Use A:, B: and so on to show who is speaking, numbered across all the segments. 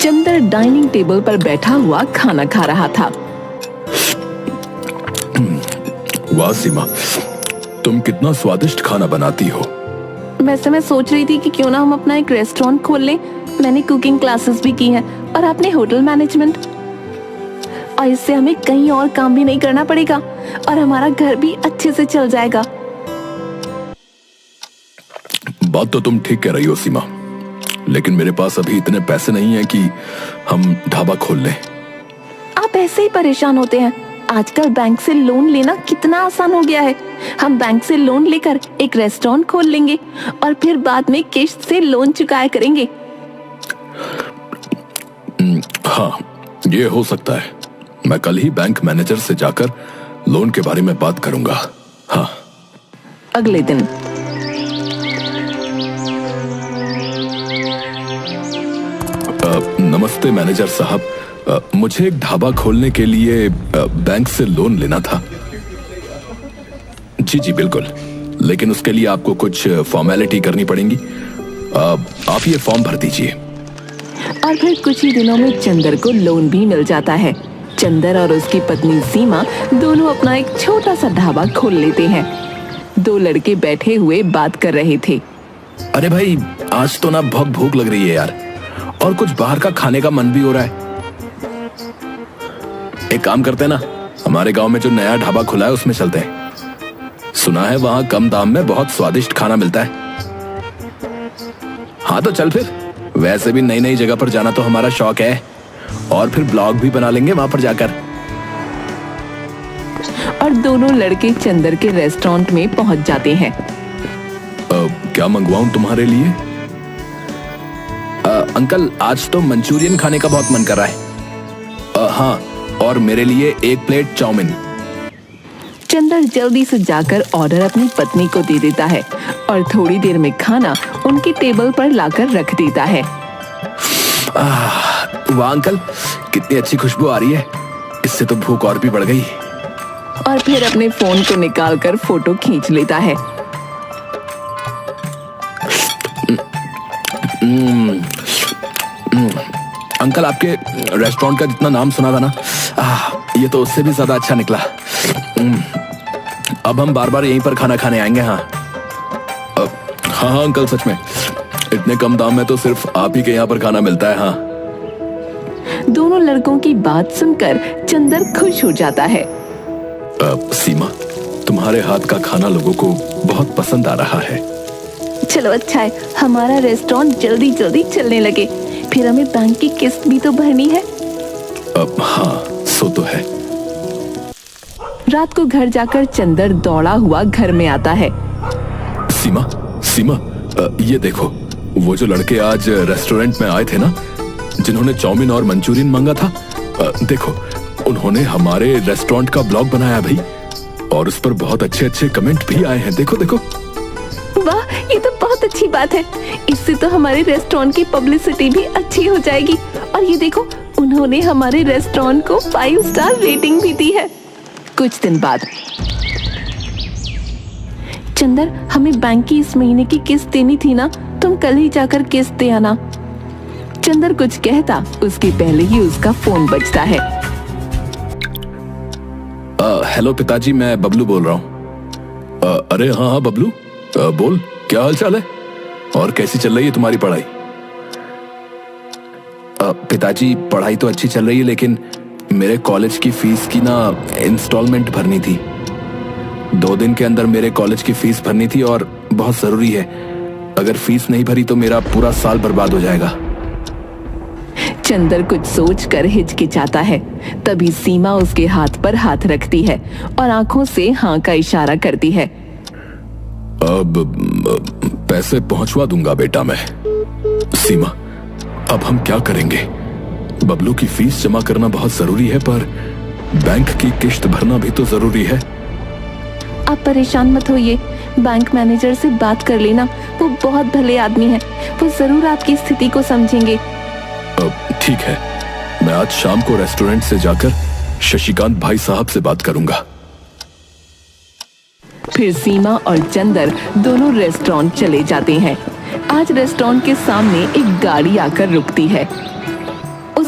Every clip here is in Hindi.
A: चंदर डाइनिंग टेबल पर बैठा हुआ खाना खा रहा था।
B: वाह सीमा, तुम कितना स्वादिष्ट खाना बनाती हो।
A: वैसे मैं सोच रही थी कि क्यों ना हम अपना एक रेस्टोरेंट खोल लें। मैंने कुकिंग क्लासेस भी की हैं और आपने होटल मैनेजमेंट, और इससे हमें कहीं और काम भी नहीं करना पड़ेगा और हमारा घर भी अच्छे से चल जाएगा।
B: बात तो तुम ठीक कह रही हो सीमा, लेकिन मेरे पास अभी इतने पैसे नहीं हैं कि हम ढाबा खोल लें।
A: आप ऐसे ही परेशान होते हैं। आजकल बैंक से लोन लेना कितना आसान हो गया है। हम बैंक से लोन लेकर एक रेस्टोरेंट खोल लेंगे और फिर बाद में किश्त से लोन चुकाया करेंगे।
B: हाँ, ये हो सकता है। मैं कल ही बैंक मैनेजर से जाकर लोन के बारे में बात करूंगा। हाँ।
A: अगले दिन
B: नमस्ते मैनेजर साहब, मुझे एक ढाबा खोलने के लिए बैंक से लोन लेना था। जी जी बिल्कुल, लेकिन उसके लिए आपको कुछ फॉर्मेलिटी करनी पड़ेंगी। आप ये फॉर्म भर दीजिए।
A: और फिर कुछ ही दिनों में चंदर को लोन भी मिल जाता है। चंदर और उसकी पत्नी सीमा दोनों अपना एक छोटा सा ढाबा खोल लेते हैं। दो लड़के बैठे हुए बात कर रहे थे।
B: अरे भाई, आज तो ना बहुत भूख लग रही है यार, और कुछ बाहर का खाने का मन भी हो रहा है। एक काम करते हैं ना, हमारे गांव में जो नया ढाबा खुला है उसमें चलते हैं। सुना है वहां कम दाम में बहुत स्वादिष्ट खाना मिलता है। हाँ तो चल फिर, वैसे भी नई नई जगह पर जाना तो हमारा शौक है, और फिर ब्लॉग भी बना लेंगे वहां पर जाकर।
A: और दोनों लड़के चंदर के रेस्टोरेंट में पहुंच जाते हैं।
B: क्या मंगवाऊं तुम्हारे लिए? अंकल, आज तो मंचूरियन खाने का बहुत मन कर रहा है। हाँ, और मेरे लिए एक प्लेट चाउमीन।
A: चंदर जल्दी से जाकर ऑर्डर अपनी पत्नी को दे देता है और थोड़ी देर में खाना उनकी टेबल पर लाकर रख देता है।
B: वाह अंकल, कितनी अच्छी खुशबू आ रही है। इससे तो भूख और भी बढ़ गई।
A: और फिर अपने फोन को निकालकर फोटो खींच लेता है।
B: अंकल, आपके रेस्टोरेंट का जितना नाम सुना था ना, ये तो उससे भी ज्यादा अच्छा निकला। अब हम बार बार यहीं पर खाना खाने आएंगे। हाँ हाँ अंकल, सच में इतने कम दाम में तो सिर्फ आप ही के यहाँ पर खाना मिलता है। हाँ।
A: दोनों लड़कों की बात सुनकर चंदर खुश हो जाता है।
B: सीमा, तुम्हारे हाथ का खाना लोगों को बहुत पसंद आ रहा है।
A: चलो अच्छा है, हमारा रेस्टोरेंट जल्दी जल्दी चलने लगे, फिर हमें बैंक की किस्त भी तो भरनी है।
B: हाँ, सो तो है।
A: रात को घर जाकर चंदर दौड़ा हुआ घर में आता है।
B: सीमा, सीमा, ये देखो, वो जो लड़के आज रेस्टोरेंट में आए थे ना, जिन्होंने चाउमीन और मंचूरियन मांगा था, देखो उन्होंने हमारे रेस्टोरेंट का ब्लॉग बनाया भाई, और उस पर बहुत अच्छे अच्छे कमेंट भी आए हैं। देखो देखो।
A: वाह, ये तो बहुत अच्छी बात है। इससे तो हमारे रेस्टोरेंट की पब्लिसिटी भी अच्छी हो जाएगी। और ये देखो, उन्होंने हमारे रेस्टोरेंट को 5 स्टार रेटिंग भी दी है। कुछ दिन बाद, चंदर, हमें बैंक की इस महीने की किस्त देनी थी ना, तुम कल ही जाकर किस्त दे आना। चंदर कुछ कहता उसके पहले ही उसका फोन बजता है।
B: हेलो पिताजी, मैं बबलू बोल रहा हूँ। अरे हाँ हाँ बबलू, बोल, क्या हाल चाल है और कैसी चल रही है तुम्हारी पढ़ाई? पिताजी, पढ़ाई तो अच्छी चल रही है, लेकिन मेरे कॉलेज की फीस की ना इंस्टॉलमेंट भरनी थी। 2 दिन के अंदर मेरे कॉलेज की फीस भरनी थी और बहुत जरूरी है। अगर फीस नहीं भरी तो मेरा पूरा साल बर्बाद हो जाएगा।
A: चंदर कुछ सोचकर हिचकिचाता है। तभी सीमा उसके हाथ पर हाथ रखती है और आंखों से हाँ का इशारा करती है।
B: अब पैसे पहुंचवा दूंगा बेटा मैं। सीमा, अब हम क्या करेंगे? बबलू की फीस जमा करना बहुत जरूरी है, पर बैंक की किश्त भरना भी तो जरूरी है।
A: आप परेशान मत होइए, बैंक मैनेजर से बात कर लेना, वो बहुत भले आदमी हैं, वो जरूर आपकी स्थिति को समझेंगे।
B: ठीक है, मैं आज शाम को रेस्टोरेंट से जाकर शशिकांत भाई साहब से बात करूंगा।
A: फिर सीमा और चंदर दोनों रेस्टोरेंट चले जाते हैं। आज रेस्टोरेंट के सामने एक गाड़ी आकर रुकती है।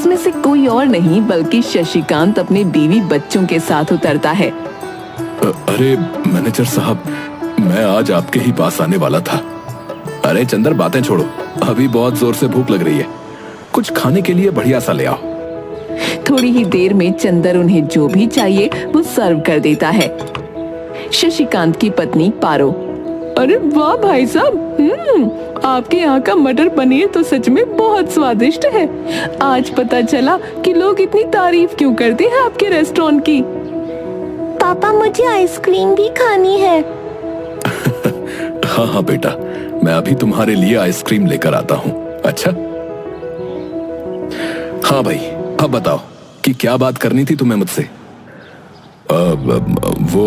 A: उसमें से कोई और नहीं बल्कि शशिकांत अपने बीवी बच्चों के साथ उतरता है।
B: अरे मैनेजर साहब, मैं आज आपके ही पास आने वाला था। अरे चंदर, बातें छोड़ो, अभी बहुत जोर से भूख लग रही है, कुछ खाने के लिए बढ़िया सा ले आओ।
A: थोड़ी ही देर में चंदर उन्हें जो भी चाहिए वो सर्व कर देता है। शशिकांत की पत्नी पारो, अरे वाह भाई साहब, आपके यहाँ का मटर पनीर तो सच में बहुत स्वादिष्ट है। आज पता चला कि लोग इतनी तारीफ क्यों करते हैं आपके रेस्टोरेंट की। पापा, मुझे आइसक्रीम भी खानी है।
B: हाँ हाँ बेटा, मैं अभी तुम्हारे लिए आइसक्रीम लेकर आता हूँ। अच्छा हाँ भाई, अब बताओ कि क्या बात करनी थी तुम्हें मुझसे। वो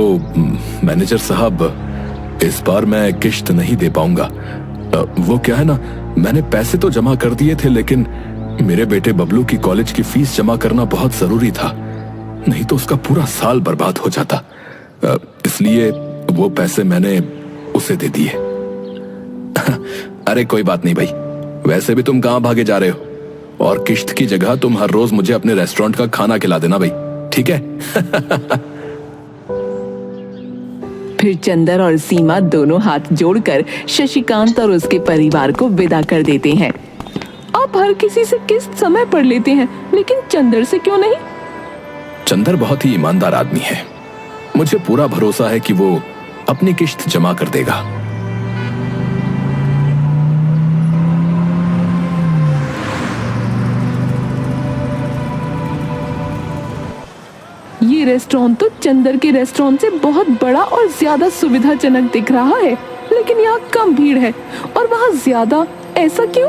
B: मैनेजर साहब, इस बार मैं किश्त नहीं दे पाऊंगा। वो क्या है ना, मैंने पैसे तो जमा कर दिए थे, लेकिन मेरे बेटे बबलू की कॉलेज की फीस जमा करना बहुत जरूरी था, नहीं तो उसका पूरा साल बर्बाद हो जाता। इसलिए वो पैसे मैंने उसे दे दिए। अरे कोई बात नहीं भाई, वैसे भी तुम कहां भागे जा रहे हो, और किश्त की जगह तुम हर रोज मुझे अपने रेस्टोरेंट का खाना खिला देना भाई, ठीक है?
A: फिर चंदर और सीमा दोनों हाथ जोड़कर शशिकांत और उसके परिवार को विदा कर देते हैं। आप हर किसी से किस्त समय पर लेते हैं, लेकिन चंदर से क्यों नहीं?
B: चंदर बहुत ही ईमानदार आदमी है, मुझे पूरा भरोसा है कि वो अपनी किश्त जमा कर देगा।
A: ये रेस्टोरेंट तो चंदर के रेस्टोरेंट से बहुत बड़ा और ज्यादा सुविधाजनक दिख रहा है, लेकिन यहाँ कम भीड़ है और वहाँ ज्यादा, ऐसा क्यों?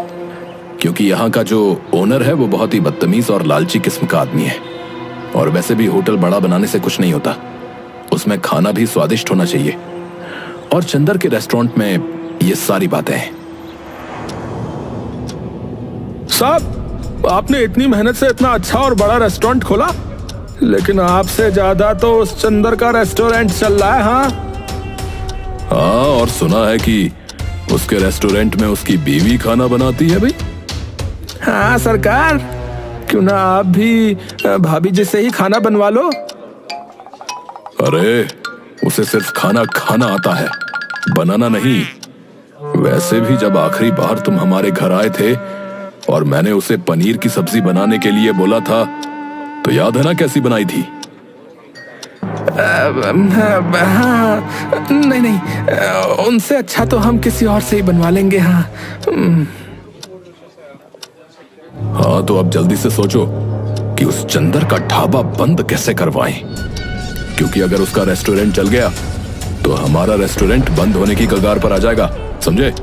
B: क्योंकि यहाँ का जो ओनर है वो बहुत ही बदतमीज और लालची किस्म का आदमी है। और वैसे भी होटल बड़ा बनाने से कुछ नहीं होता, उसमें खाना भी स्वादिष्ट होना चाहिए, और चंदर के रेस्टोरेंट में ये सारी बातें हैं।
C: साहब, आपने इतनी मेहनत से इतना अच्छा और बड़ा रेस्टोरेंट खोला, लेकिन आपसे ज्यादा तो उस चंदर का रेस्टोरेंट चल रहा है।
B: हाँ, और सुना है कि उसके रेस्टोरेंट में उसकी बीवी खाना बनाती है भाई।
C: हाँ सरकार, क्यों ना आप भी भाभी जी से ही खाना बनवा लो।
B: अरे उसे सिर्फ खाना खाना आता है, बनाना नहीं। वैसे भी जब आखिरी बार तुम हमारे घर आए थे और मैंने उसे पनीर की सब्जी बनाने के लिए बोला था, तो याद है ना कैसी बनाई थी?
C: हाँ, नहीं, उनसे अच्छा तो हम किसी और से ही बनवा लेंगे। हाँ
B: हाँ, तो अब जल्दी से सोचो कि उस चंदर का ढाबा बंद कैसे करवाएं, क्योंकि अगर उसका रेस्टोरेंट चल गया तो हमारा रेस्टोरेंट बंद होने की कगार पर आ जाएगा, समझे?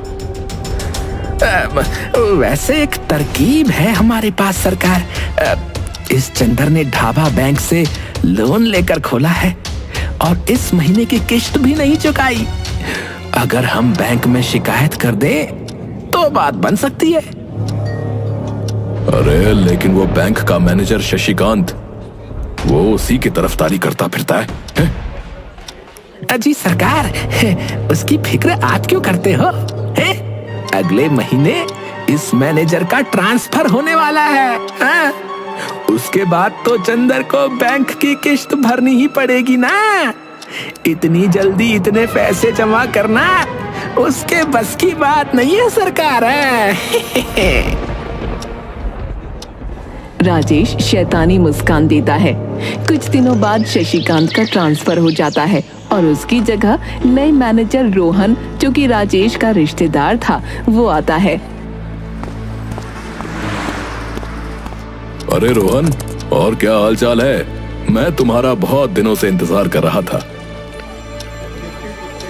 C: वैसे एक तरकीब है हमारे पास सरकार। इस चंदर ने ढाबा बैंक से लोन लेकर खोला है और इस महीने की किश्त भी नहीं चुकाई। अगर हम बैंक में शिकायत कर दें तो बात बन सकती है।
B: अरे लेकिन वो बैंक का मैनेजर शशिकांत, वो उसी की तरफदारी करता फिरता है?
C: जी सरकार, उसकी फिक्र आप क्यों करते हो? अगले महीने इस मैनेजर का ट्रांसफर होने वाला है। हाँ? उसके बाद तो चंदर को बैंक की किश्त भरनी ही पड़ेगी ना। इतनी जल्दी इतने पैसे जमा करना उसके बस की बात नहीं है सरकार।
A: राजेश शैतानी मुस्कान देता है। कुछ दिनों बाद शशिकांत का ट्रांसफर हो जाता है और उसकी जगह नए मैनेजर रोहन, जो कि राजेश का रिश्तेदार था, वो आता है।
B: अरे रोहन, और क्या हालचाल है? मैं तुम्हारा बहुत दिनों से इंतजार कर रहा था।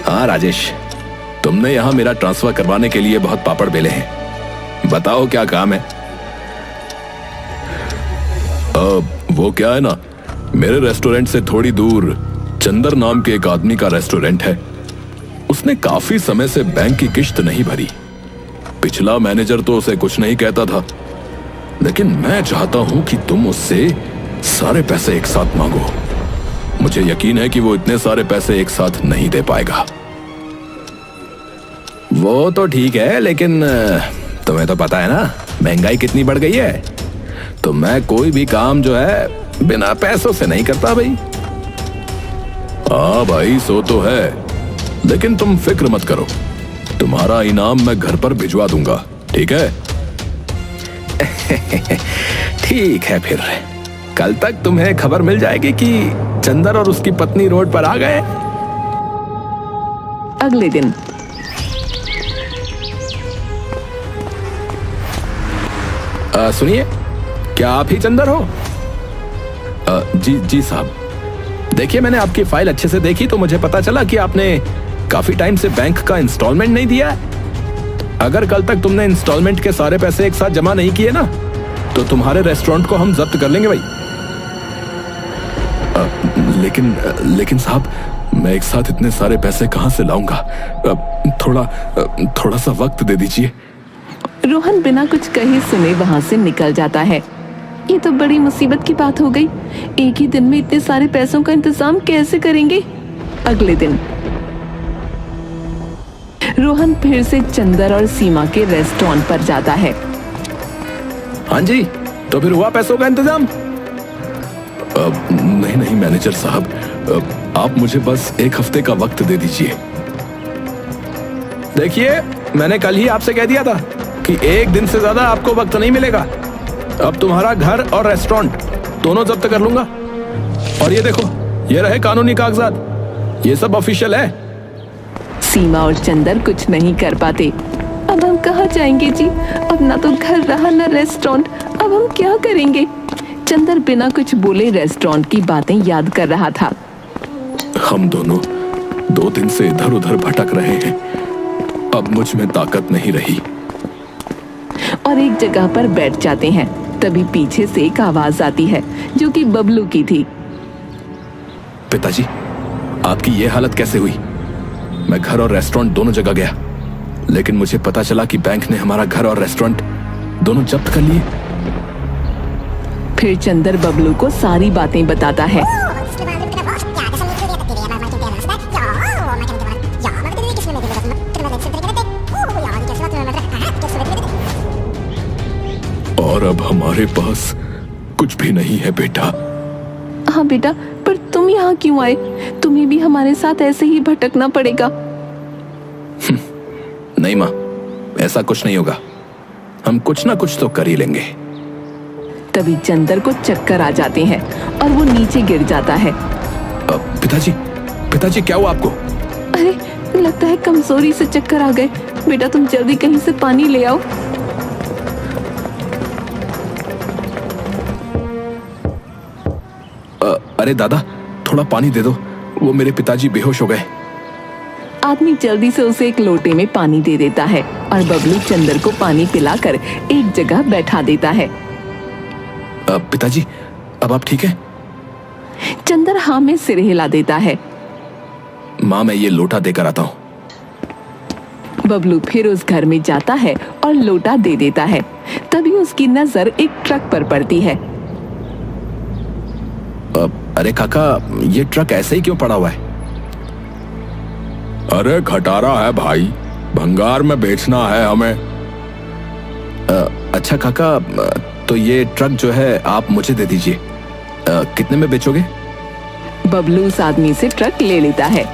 B: हाँ राजेश, तुमने यहाँ मेरा ट्रांसफर करवाने के लिए बहुत पापड़ बेले हैं, बताओ क्या काम है? वो क्या है ना, मेरे रेस्टोरेंट से थोड़ी दूर चंदर नाम के एक आदमी का रेस्टोरेंट है। उसने काफी समय से बैंक की किश्त नहीं भरी। पिछला मैनेजर तो उसे कुछ नहीं कहता था, लेकिन मैं चाहता हूं कि तुम उससे सारे पैसे एक साथ मांगो। मुझे यकीन है कि वो इतने सारे पैसे एक साथ नहीं दे पाएगा।
C: वो तो ठीक है, लेकिन तुम्हें तो पता है ना महंगाई कितनी बढ़ गई है।
B: तो मैं कोई भी काम जो है बिना पैसों से नहीं करता भाई। हाँ भाई, सो तो है, लेकिन तुम फिक्र मत करो, तुम्हारा इनाम मैं घर पर भिजवा दूंगा, ठीक है?
C: ठीक है, फिर कल तक तुम्हें खबर मिल जाएगी कि चंदर और उसकी पत्नी रोड पर आ गए।
A: अगले दिन
C: सुनिए, क्या आप ही चंदर हो?
B: जी साहब।
C: देखिए, मैंने आपकी फाइल अच्छे से देखी तो मुझे पता चला कि आपने काफी टाइम से बैंक का इंस्टॉलमेंट नहीं दिया है। अगर कल तक तुमने इंस्टॉलमेंट के सारे पैसे एक साथ जमा नहीं किए ना, तो तुम्हारे रेस्टोरेंट को हम जब्त कर लेंगे भाई।
B: लेकिन साहब, मैं एक साथ इतने सारे पैसे कहां से लाऊंगा? थोड़ा सा वक्त दे दीजिए।
A: रोहन बिना कुछ कहे सुने वहां से निकल जाता है। ये तो बड़ी मुसीबत की बात हो गई। एक ही दिन में इतने सारे पैसों का इंतजाम कैसे करेंगे? अगले दिन रोहन फिर से चंदर और सीमा के रेस्टोरेंट पर जाता है।
C: हाँ जी, तो फिर हुआ पैसों का इंतजाम?
B: नहीं मैनेजर साहब, आप मुझे बस एक हफ्ते का वक्त दे दीजिए।
C: देखिए, मैंने कल ही आपसे कह दिया था कि एक दिन से ज्यादा आपको वक्त नहीं मिलेगा। अब तुम्हारा घर और रेस्टोरेंट दोनों जब्त कर लूंगा। और ये देखो, ये रहे कानूनी कागजात, ये सब ऑफिशियल है।
A: सीमा और चंदर कुछ नहीं कर पाते। अब हम कहाँ जाएंगे जी? अब ना तो घर रहा ना रेस्टोरेंट, अब हम क्या करेंगे? चंदर बिना कुछ बोले रेस्टोरेंट की बातें याद कर रहा था।
B: हम दोनों 2 दिन से इधर उधर भटक रहे हैं, अब मुझ में ताकत नहीं रही।
A: और एक जगह पर बैठ जाते हैं। तभी पीछे से एक आवाज आती है जो कि बबलू की थी।
B: पिताजी, आपकी ये हालत कैसे हुई? मैं घर और रेस्टोरेंट दोनों जगह गया, लेकिन मुझे पता चला कि बैंक ने हमारा घर और रेस्टोरेंट दोनों जब्त कर लिए।
A: फिर चंदर बबलू को सारी बातें बताता है।
B: और अब हमारे पास कुछ भी नहीं है बेटा।
A: हाँ बेटा, पर तुम यहाँ क्यों आए? तुम्हें भी हमारे साथ ऐसे ही भटकना पड़ेगा।
B: नहीं माँ, ऐसा कुछ नहीं होगा, हम कुछ ना कुछ तो कर ही लेंगे।
A: तभी चंदर को चक्कर आ जाते हैं और वो नीचे गिर जाता है।
B: पिताजी क्या हुआ आपको?
A: अरे, लगता है कमजोरी से चक्कर आ गए। बेटा तुम जल्दी कहीं से पानी ले आओ।
B: अरे दादा, थोड़ा पानी दे दो, वो मेरे पिताजी बेहोश हो गए।
A: आदमी जल्दी से उसे एक लोटे में पानी दे देता है और बबलू चंदर को पानी पिलाकर एक जगह बैठा देता है।
B: पिताजी, अब आप ठीक हैं?
A: चंदर हाँ में सिर हिला देता है।
B: माँ, मैं ये लोटा देकर आता हूँ।
A: बबलू फिर उस घर में जाता है और लोटा दे देता है। तभी उसकी नजर एक ट्रक पर पड़ती है।
B: अरे काका, ये ट्रक ऐसे ही क्यों पड़ा हुआ है? अरे खटारा है भाई, भंगार में बेचना है हमें। अच्छा काका, तो ये ट्रक जो है आप मुझे दे दीजिए। कितने में बेचोगे?
A: बबलू उस आदमी से ट्रक ले लेता है।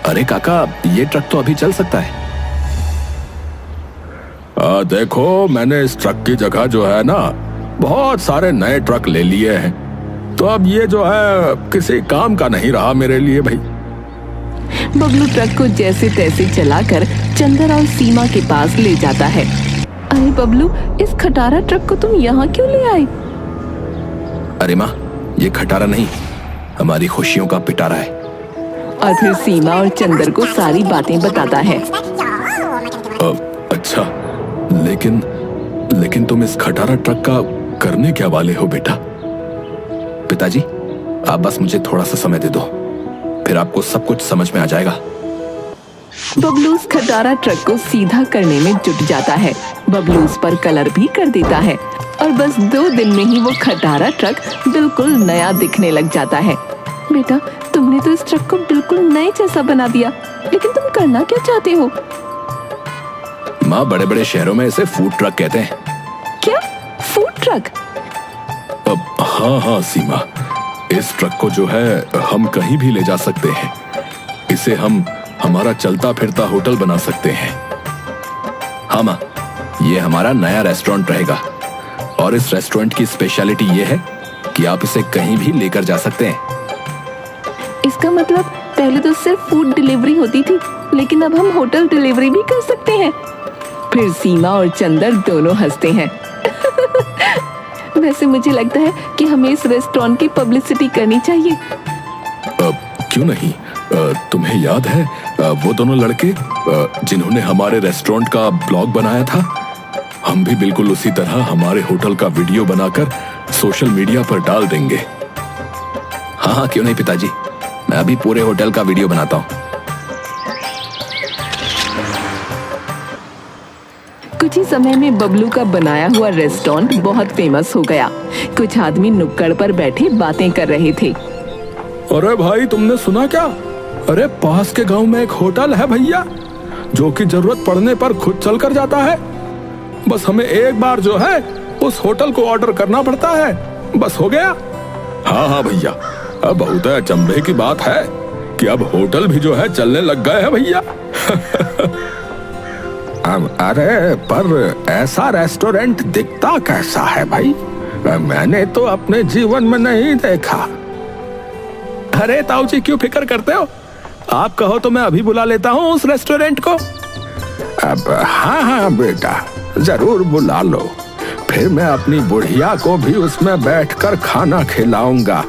B: अरे काका, ये ट्रक तो अभी चल सकता है। देखो, मैंने इस ट्रक की जगह जो है ना, बहुत सारे नए ट्रक ले लिए हैं, तो अब ये जो है किसी काम का नहीं रहा मेरे लिए भाई।
A: बबलू ट्रक को जैसे तैसे चलाकर चंदर और सीमा के पास ले जाता है। अरे बबलू, इस खटारा ट्रक को तुम यहाँ क्यों ले आए?
B: अरे माँ, ये खटारा नहीं, हमारी खुशियों का पिटारा है।
A: और फिर सीमा और चंदर को सारी बातें बताता है।
B: अच्छा, लेकिन तुम इस खटारा ट्रक का करने क्या वाले हो बेटा? पिताजी, आप बस मुझे थोड़ा सा समय दे दो, फिर आपको सब कुछ समझ में आ जाएगा।
A: बबलू उस खटारा ट्रक को सीधा करने में जुट जाता है। बबलू उस पर कलर भी कर देता है और बस 2 दिन में ही वो खटारा ट्रक बिल्कुल नया दिखने लग जाता है। बेटा, तुमने तो इस ट्रक को बिल्कुल नए जैसा बना दिया, लेकिन तुम करना क्या चाहते हो?
B: माँ, बड़े बड़े शहरों में इसे फूड ट्रक कहते हैं।
A: क्या? Food truck?
B: हाँ हाँ सीमा, इस ट्रक को जो है हम कहीं भी ले जा सकते हैं। इसे हम हमारा चलता फिरता होटल बना सकते हैं। हाँ माँ, ये हमारा नया रेस्टोरेंट रहेगा और इस रेस्टोरेंट की स्पेशलिटी ये है कि आप इसे कहीं भी लेकर जा सकते हैं।
A: इसका मतलब पहले तो सिर्फ फूड डिलीवरी होती थी, लेकिन अब हम होटल डिलीवरी भी कर सकते हैं। फिर सीमा और चंदर दोनों हंसते हैं। वैसे मुझे लगता है कि हमें इस रेस्टोरेंट की पब्लिसिटी करनी चाहिए।
B: क्यों नहीं? तुम्हें याद है वो दोनों लड़के जिन्होंने हमारे रेस्टोरेंट का ब्लॉग बनाया था? हम भी बिल्कुल उसी तरह हमारे होटल का वीडियो बनाकर सोशल मीडिया पर डाल देंगे। हाँ हाँ, क्यों नहीं पिताजी, मैं अभी पूरे होटल का वीडियो बनाता हूँ।
A: कुछ ही समय में बबलू का बनाया हुआ रेस्टोरेंट बहुत फेमस हो गया। कुछ आदमी नुक्कड़ पर बैठे बातें कर रहे थे।
B: अरे भाई, तुमने सुना क्या? अरे पास के गांव में एक होटल है भैया, जो कि जरूरत पड़ने पर खुद चल कर जाता है। बस हमें एक बार जो है उस होटल को ऑर्डर करना पड़ता है, बस हो गया। हाँ हाँ भैया, अब बहुत अचंभे की बात है कि अब होटल भी जो है चलने लग गए हैं भैया।
C: अरे पर ऐसा रेस्टोरेंट दिखता कैसा है भाई? मैंने तो अपने जीवन में नहीं देखा।
B: अरे ताऊ जी, क्यों फिक्र करते हो? आप कहो तो मैं अभी बुला लेता हूँ उस रेस्टोरेंट को।
C: अब हाँ हाँ बेटा, जरूर बुला लो। फिर मैं अपनी बुढ़िया को भी उसमें बैठकर खाना खिलाऊंगा।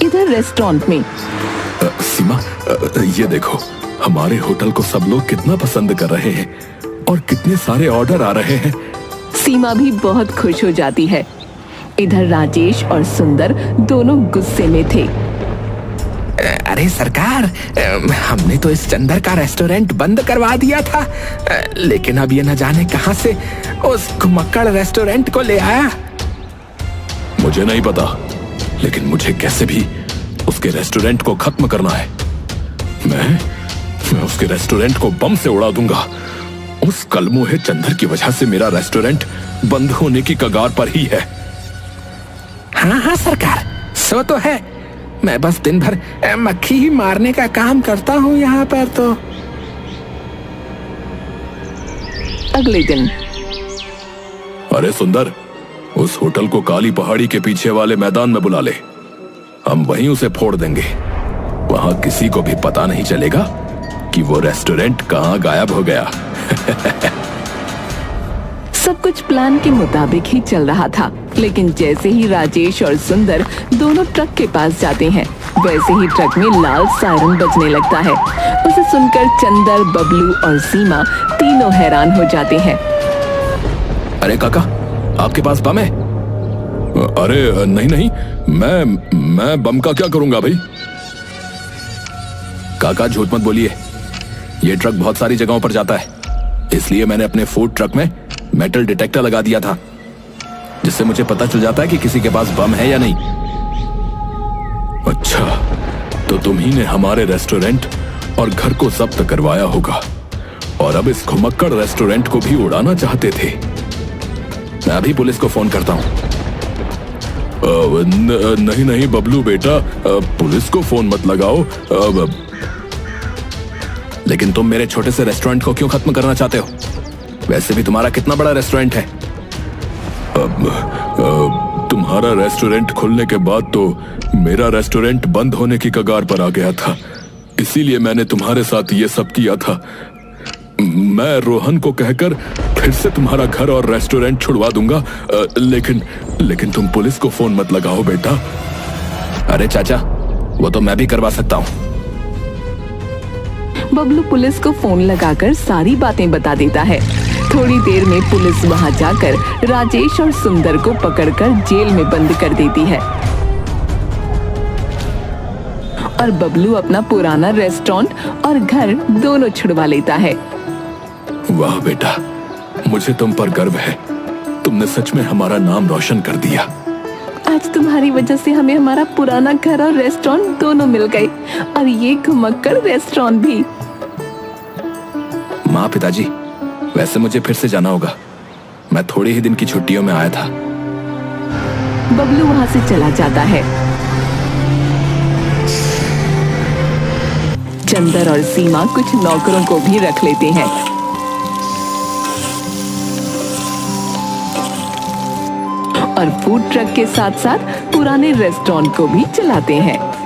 A: इधर रेस्टोरेंट में
B: सीमा, ये देखो, हमारे होटल को सब लोग कितना पसंद कर रहे हैं और कितने सारे ऑर्डर आ रहे हैं।
A: सीमा भी बहुत खुश हो जाती है। इधर राजेश और सुंदर दोनों गुस्से में थे।
C: अरे सरकार, हमने तो इस चंदर का रेस्टोरेंट बंद करवा दिया था, लेकिन अब ये न जाने कहां से उस घुमक्कड़ रेस्टोरेंट को ले आया।
B: मुझे नहीं पता, लेकिन मुझे कैसे भी उसके रेस्टोरेंट को खत्म करना है। मैं उसके रेस्टोरेंट को बम से उड़ा दूंगा। उस कलमुहे चंदर की वजह से मेरा रेस्टोरेंट बंद होने की कगार पर ही है।
C: हाँ हाँ सरकार, सो तो है। मैं बस दिन भर मक्खी ही मारने का काम करता हूँ यहाँ पर तो।
A: अगले दिन
B: अरे सुंदर, उस होटल को काली पहाड़ी के पीछे वाले मैदान में बुला ले। हम वहीं उसे फोड़ देंगे। वहां किसी को भी पता नहीं चलेगा कि वो रेस्टोरेंट कहाँ गायब हो गया।
A: सब कुछ प्लान के मुताबिक ही चल रहा था, लेकिन जैसे ही राजेश और सुंदर दोनों ट्रक के पास जाते हैं, वैसे ही ट्रक में लाल सायरन बजने लगता है। उसे सुनकर चंदर, बबलू और सीमा तीनों हैरान हो जाते हैं।
B: अरे काका, आपके पास बम है? अरे नहीं नहीं, मैं बम का क्या करूंगा भाई? काका झूठ मत बोलिए, ये ट्रक बहुत सारी जगहों पर जाता है, इसलिए मैंने अपने फूड ट्रक में मेटल डिटेक्टर लगा दिया था, जिससे मुझे पता चल जाता है कि किसी के पास बम है या नहीं। अच्छा, तो तुम ही ने हमारे रेस्टोरेंट और घर को जब्त करवाया होगा और अब इस घुमक्कड़ रेस्टोरेंट को भी उड़ाना चाहते थे। मैं अभी पुलिस को फोन करता हूँ। नहीं नहीं बबलू बेटा, पुलिस को फोन मत लगाओ। लेकिन तुम मेरे छोटे से रेस्टोरेंट को क्यों खत्म करना चाहते हो? वैसे भी तुम्हारा कितना बड़ा रेस्टोरेंट है। तुम्हारा रेस्टोरेंट खुलने के बाद तो मेरा रेस्टोरेंट बंद होने की कगार पर आ गया था, इसीलिए मैंने तुम्हारे साथ ये सब किया था। मैं रोहन को कहकर फिर से तुम्हारा घर और रेस्टोरेंट छुड़वा दूंगा, लेकिन तुम पुलिस को फोन मत लगाओ बेटा। अरे चाचा, वो तो मैं भी करवा सकता हूँ।
A: बबलू पुलिस को फोन लगाकर सारी बातें बता देता है। थोड़ी देर में पुलिस वहां जाकर राजेश और सुंदर को पकड़कर जेल में बंद कर देती है और बबलू अपना पुराना रेस्टोरेंट और घर दोनों छुड़वा लेता है।
B: वाह बेटा, मुझे तुम पर गर्व है। तुमने सच में हमारा नाम रोशन कर दिया।
A: आज तुम्हारी वजह से हमें हमारा पुराना घर और रेस्टोरेंट दोनों मिल गए और ये घुमक्कड़ रेस्टोरेंट भी।
B: माँ, पिताजी, वैसे मुझे फिर से जाना होगा। मैं थोड़े ही दिन की छुट्टियों में आया था।
A: बबलू वहां से चला जाता है। चंदर और सीमा कुछ नौकरों को भी रख लेते हैं और फूड ट्रक के साथ साथ पुराने रेस्टोरेंट को भी चलाते हैं।